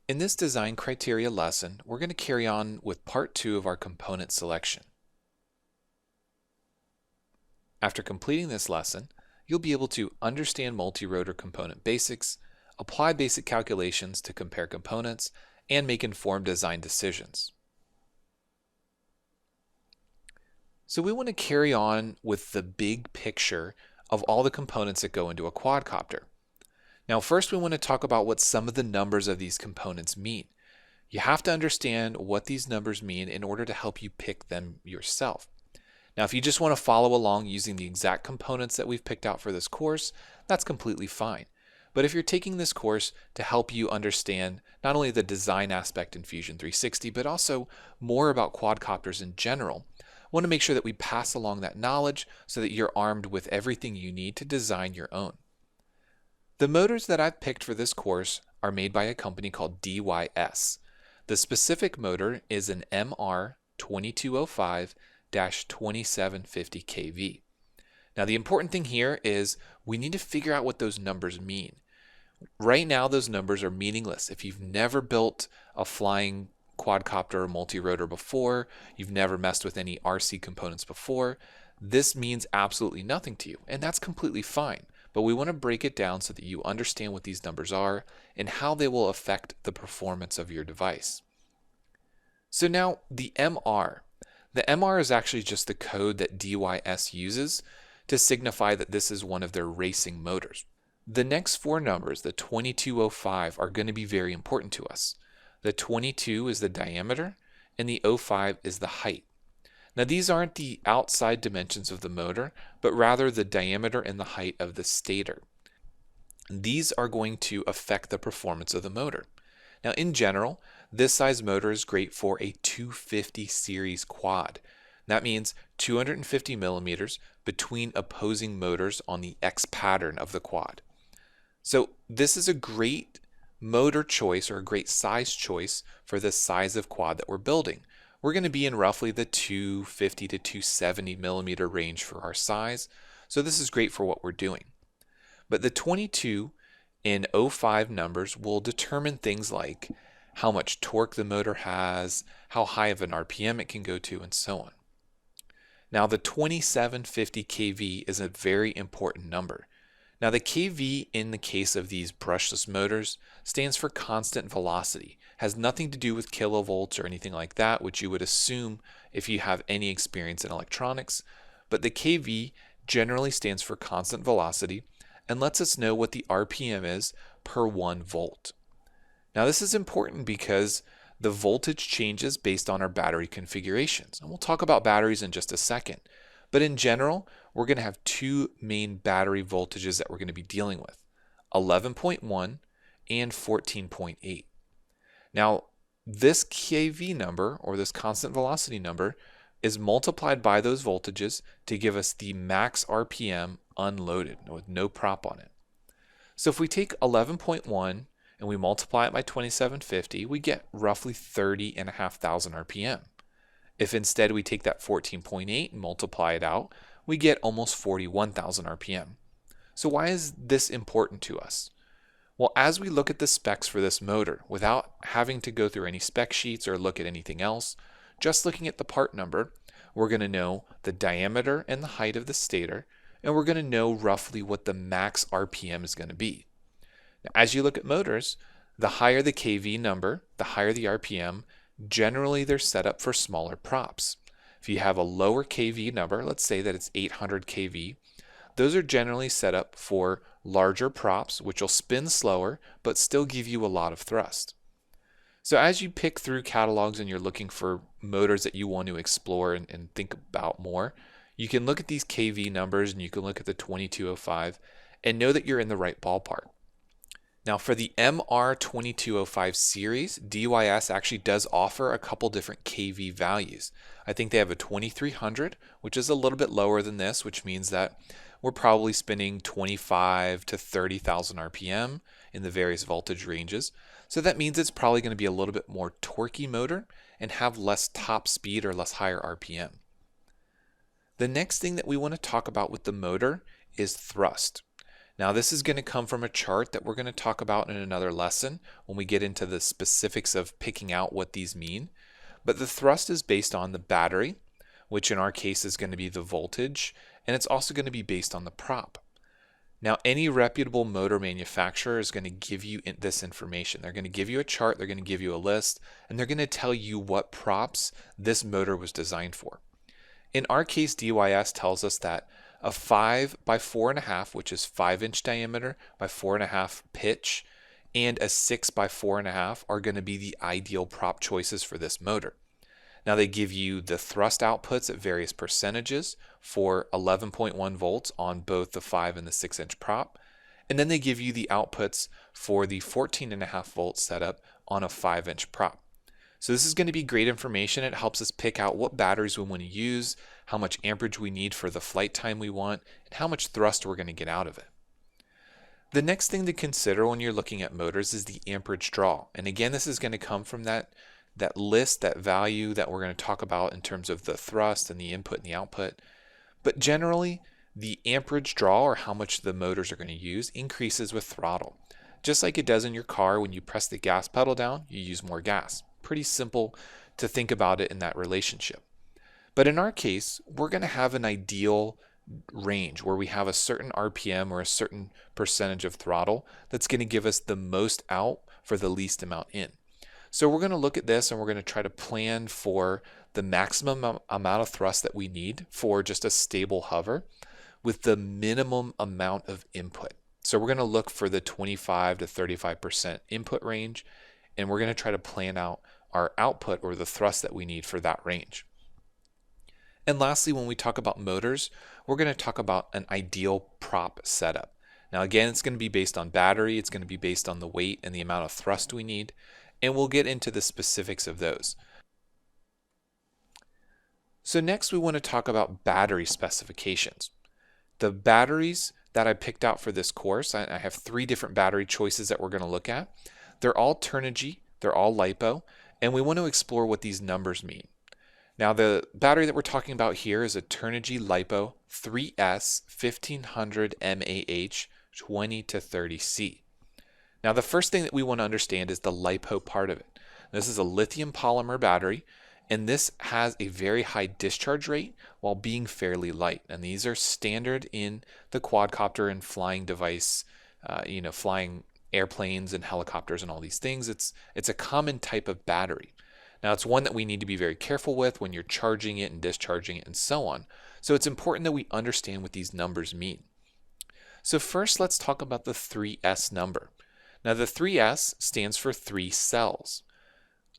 In this design criteria lesson, we're going to carry on with part 2 of our component selection. After completing this lesson, you'll be able to understand multi-rotor component basics, apply basic calculations to compare components, and make informed design decisions. So we want to carry on with the big picture of all the components that go into a quadcopter. Now first we want to talk about what some of the numbers of these components mean. You have to understand what these numbers mean in order to help you pick them yourself. Now if you just want to follow along using the exact components that we've picked out for this course, that's completely fine. But if you're taking this course to help you understand not only the design aspect in Fusion 360, but also more about quadcopters in general, I want to make sure that we pass along that knowledge so that you're armed with everything you need to design your own. The motors that I've picked for this course are made by a company called DYS. The specific motor is an MR2205-2750 kV. Now the important thing here is we need to figure out what those numbers mean. Right now those numbers are meaningless. If you've never built a flying quadcopter or multi-rotor before, you've never messed with any RC components before, this means absolutely nothing to you, and that's completely fine. But we want to break it down so that you understand what these numbers are and how they will affect the performance of your device. So now the MR. The MR is actually just the code that DYS uses to signify that this is one of their racing motors. The next four numbers, the 2205, are going to be very important to us. The 22 is the diameter and the 05 is the height. Now these aren't the outside dimensions of the motor, but rather the diameter and the height of the stator. These are going to affect the performance of the motor. Now in general, this size motor is great for a 250 series quad. That means 250 millimeters between opposing motors on the X pattern of the quad. So this is a great motor choice or a great size choice for the size of quad that we're building. We're going to be in roughly the 250 to 270 millimeter range for our size, so this is great for what we're doing. But the 22 and 05 numbers will determine things like how much torque the motor has, how high of an RPM it can go to, and so on. Now the 2750 kV is a very important number. Now the kV in the case of these brushless motors stands for constant velocity. Has nothing to do with kilovolts or anything like that, which you would assume if you have any experience in electronics. But the kV generally stands for constant velocity and lets us know what the RPM is per 1 volt. Now this is important because the voltage changes based on our battery configurations. And we'll talk about batteries in just a second. But in general, we're going to have two main battery voltages that we're going to be dealing with, 11.1 and 14.8. Now, this kV number, or this constant velocity number, is multiplied by those voltages to give us the max RPM unloaded with no prop on it. So if we take 11.1 and we multiply it by 2750, we get roughly 30,500 RPM. If instead we take that 14.8 and multiply it out, we get almost 41,000 RPM. So why is this important to us? Well, as we look at the specs for this motor, without having to go through any spec sheets or look at anything else, just looking at the part number, we're going to know the diameter and the height of the stator, and we're going to know roughly what the max RPM is going to be. Now, as you look at motors, the higher the kV number, the higher the RPM, generally they're set up for smaller props. If you have a lower kV number, let's say that it's 800 kV, those are generally set up for larger props, which will spin slower, but still give you a lot of thrust. So as you pick through catalogs and you're looking for motors that you want to explore and think about more, you can look at these kV numbers and you can look at the 2205 and know that you're in the right ballpark. Now for the MR2205 series, DYS actually does offer a couple different kV values. I think they have a 2300, which is a little bit lower than this, which means that we're probably spinning 25 to 30,000 RPM in the various voltage ranges. So that means it's probably going to be a little bit more torquey motor and have less top speed or less higher RPM. The next thing that we want to talk about with the motor is thrust. Now this is going to come from a chart that we're going to talk about in another lesson when we get into the specifics of picking out what these mean. But the thrust is based on the battery, which in our case is going to be the voltage, and it's also going to be based on the prop. Now, any reputable motor manufacturer is going to give you this information. They're going to give you a chart, they're going to give you a list, and they're going to tell you what props this motor was designed for. In our case, DYS tells us that a 5 by 4.5, which is 5-inch diameter by 4.5 pitch, and a 6 by 4.5 are going to be the ideal prop choices for this motor. Now they give you the thrust outputs at various percentages for 11.1 volts on both the 5 and the 6-inch prop. And then they give you the outputs for the 14.5 volt setup on a 5-inch prop. So this is going to be great information. It helps us pick out what batteries we want to use, how much amperage we need for the flight time we want, and how much thrust we're going to get out of it. The next thing to consider when you're looking at motors is the amperage draw. And again, this is going to come from that list, that value that we're going to talk about in terms of the thrust and the input and the output. But generally, the amperage draw, or how much the motors are going to use, increases with throttle. Just like it does in your car, when you press the gas pedal down, you use more gas. Pretty simple to think about it in that relationship. But in our case, we're going to have an ideal range where we have a certain RPM or a certain percentage of throttle that's going to give us the most out for the least amount in. So we're going to look at this and we're going to try to plan for the maximum amount of thrust that we need for just a stable hover with the minimum amount of input. So we're going to look for the 25 to 35% input range, and we're going to try to plan out our output or the thrust that we need for that range. And lastly, when we talk about motors, we're going to talk about an ideal prop setup. Now again, it's going to be based on battery, it's going to be based on the weight and the amount of thrust we need, and we'll get into the specifics of those. So next we want to talk about battery specifications. The batteries that I picked out for this course, I have 3 different battery choices that we're going to look at. They're all Turnigy, they're all LiPo, and we want to explore what these numbers mean. Now the battery that we're talking about here is a Turnigy LiPo 3S 1500 mAh 20 to 30C. Now the first thing that we want to understand is the LiPo part of it. This is a lithium polymer battery, and this has a very high discharge rate while being fairly light. And these are standard in the quadcopter and flying device, flying airplanes and helicopters and all these things. It's a common type of battery. Now it's one that we need to be very careful with when you're charging it and discharging it and so on. So it's important that we understand what these numbers mean. So first let's talk about the 3S number. Now the 3S stands for 3 cells.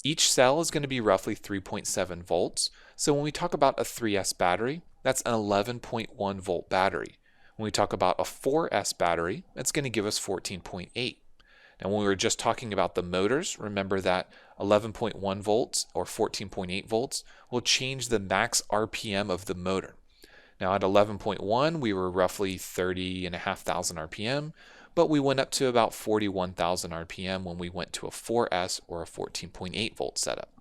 Each cell is going to be roughly 3.7 volts. So when we talk about a 3S battery, that's an 11.1 volt battery. When we talk about a 4S battery, that's going to give us 14.8. Now when we were just talking about the motors, remember that 11.1 volts or 14.8 volts will change the max RPM of the motor. Now at 11.1, we were roughly 30,500 RPM, but we went up to about 41,000 RPM when we went to a 4S or a 14.8 volt setup.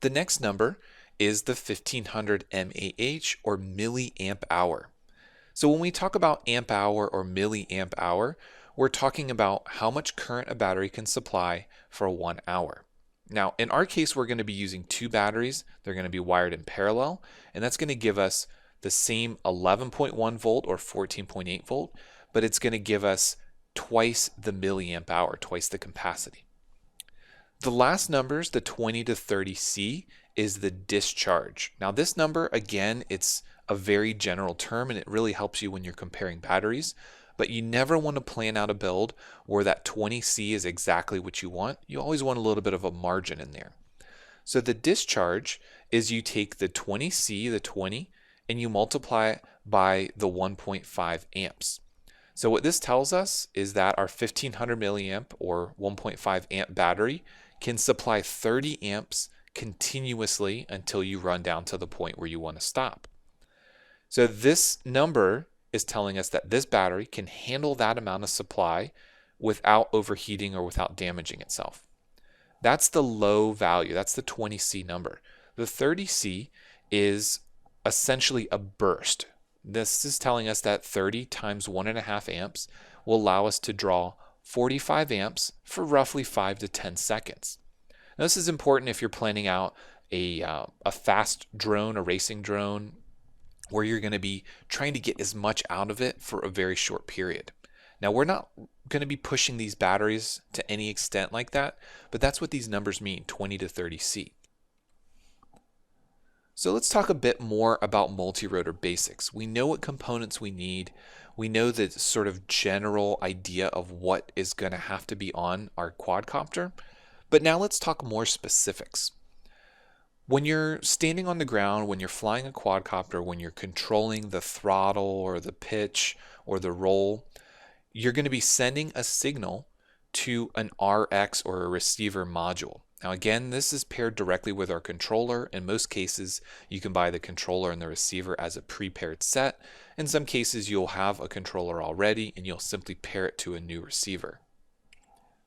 The next number is the 1500 mAh or milliamp hour. So when we talk about amp hour or milliamp hour, we're talking about how much current a battery can supply for 1 hour. Now, in our case, we're going to be using 2 batteries. They're going to be wired in parallel, and that's going to give us the same 11.1 volt or 14.8 volt, but it's going to give us twice the milliamp hour, twice the capacity. The last numbers, the 20 to 30C, is the discharge. Now this number, again, it's a very general term and it really helps you when you're comparing batteries, but you never want to plan out a build where that 20C is exactly what you want. You always want a little bit of a margin in there. So the discharge is you take the 20C, the 20, and you multiply it by the 1.5 amps. So what this tells us is that our 1500 milliamp or 1.5 amp battery can supply 30 amps continuously until you run down to the point where you want to stop. So this number is telling us that this battery can handle that amount of supply without overheating or without damaging itself. That's the low value. That's the 20C number. The 30C is essentially a burst. This is telling us that 30 times 1.5 amps will allow us to draw 45 amps for roughly 5 to 10 seconds. Now, this is important if you're planning out a fast drone, a racing drone, where you're going to be trying to get as much out of it for a very short period. Now, we're not going to be pushing these batteries to any extent like that, but that's what these numbers mean, 20 to 30 C. So let's talk a bit more about multi-rotor basics. We know what components we need. We know the sort of general idea of what is going to have to be on our quadcopter, but now let's talk more specifics. When you're standing on the ground, when you're flying a quadcopter, when you're controlling the throttle or the pitch or the roll, you're going to be sending a signal to an RX or a receiver module. Now again, this is paired directly with our controller. In most cases, you can buy the controller and the receiver as a pre-paired set. In some cases, you'll have a controller already and you'll simply pair it to a new receiver.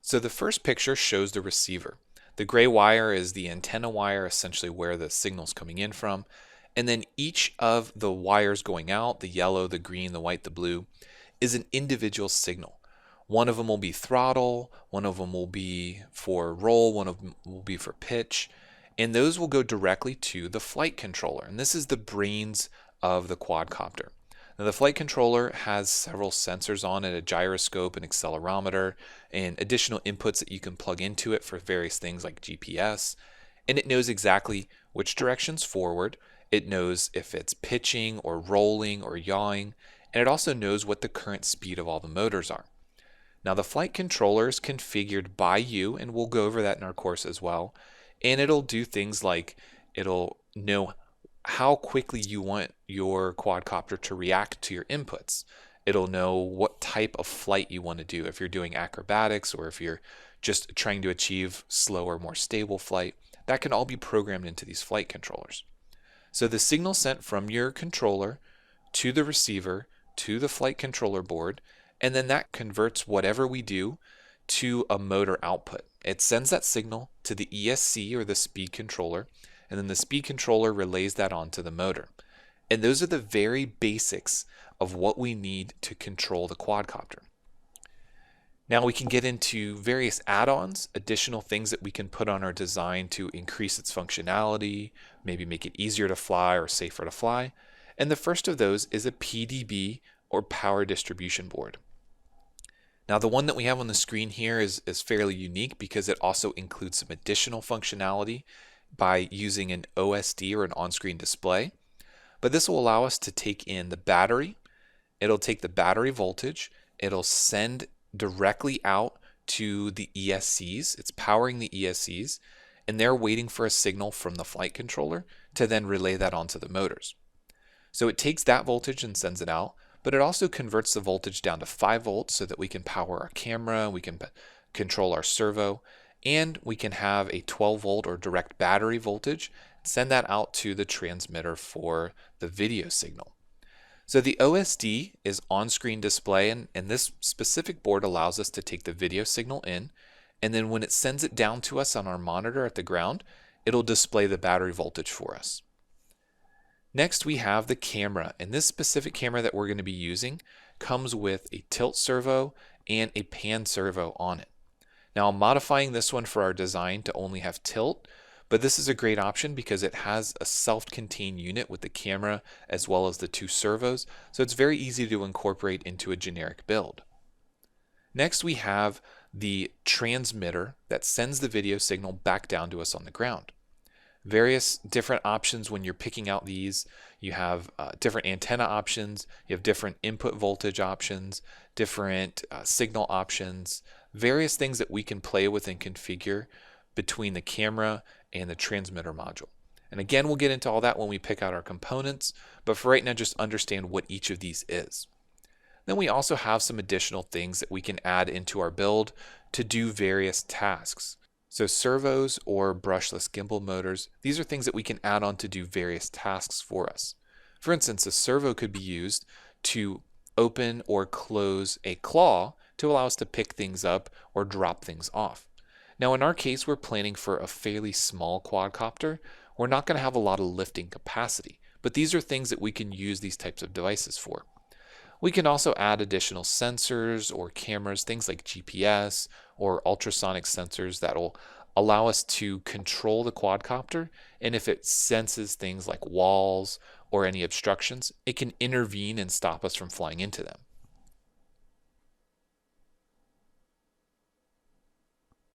So the first picture shows the receiver. The gray wire is the antenna wire, essentially where the signal's coming in from. And then each of the wires going out, the yellow, the green, the white, the blue, is an individual signal. One of them will be throttle, one of them will be for roll, one of them will be for pitch, and those will go directly to the flight controller. And this is the brains of the quadcopter. Now, the flight controller has several sensors on it, a gyroscope, an accelerometer, and additional inputs that you can plug into it for various things like GPS. And it knows exactly which direction's forward. It knows if it's pitching or rolling or yawing, and it also knows what the current speed of all the motors are. Now, the flight controller is configured by you, and we'll go over that in our course as well. And it'll do things like it'll know how quickly you want your quadcopter to react to your inputs. It'll know what type of flight you want to do, if you're doing acrobatics or if you're just trying to achieve slower, more stable flight. That can all be programmed into these flight controllers. So the signal sent from your controller to the receiver to the flight controller board, and then that converts whatever we do to a motor output. It sends that signal to the ESC or the speed controller, and then the speed controller relays that onto the motor. And those are the very basics of what we need to control the quadcopter. Now we can get into various add-ons, additional things that we can put on our design to increase its functionality, maybe make it easier to fly or safer to fly. And the first of those is a PDB or power distribution board. Now the one that we have on the screen here is fairly unique because it also includes some additional functionality by using an OSD or an on-screen display. But this will allow us to take in the battery. It'll take the battery voltage. It'll send directly out to the ESCs. It's powering the ESCs, and they're waiting for a signal from the flight controller to then relay that onto the motors. So it takes that voltage and sends it out, but it also converts the voltage down to 5 volts so that we can power our camera, we can control our servo, and we can have a 12 volt or direct battery voltage, send that out to the transmitter for the video signal. So the OSD is on-screen display, and this specific board allows us to take the video signal in, and then when it sends it down to us on our monitor at the ground, it'll display the battery voltage for us. Next, we have the camera, and this specific camera that we're going to be using comes with a tilt servo and a pan servo on it. Now, I'm modifying this one for our design to only have tilt, but this is a great option because it has a self-contained unit with the camera as well as the 2 servos, so it's very easy to incorporate into a generic build. Next, we have the transmitter that sends the video signal back down to us on the ground. Various different options when you're picking out these. You have different antenna options, you have different input voltage options, different signal options, various things that we can play with and configure between the camera and the transmitter module. And again, we'll get into all that when we pick out our components, but for right now, just understand what each of these is. Then we also have some additional things that we can add into our build to do various tasks. So servos or brushless gimbal motors, these are things that we can add on to do various tasks for us. For instance, a servo could be used to open or close a claw to allow us to pick things up or drop things off. Now in our case, we're planning for a fairly small quadcopter. We're not going to have a lot of lifting capacity, but these are things that we can use these types of devices for. We can also add additional sensors or cameras, things like GPS or ultrasonic sensors that will allow us to control the quadcopter. And if it senses things like walls or any obstructions, it can intervene and stop us from flying into them.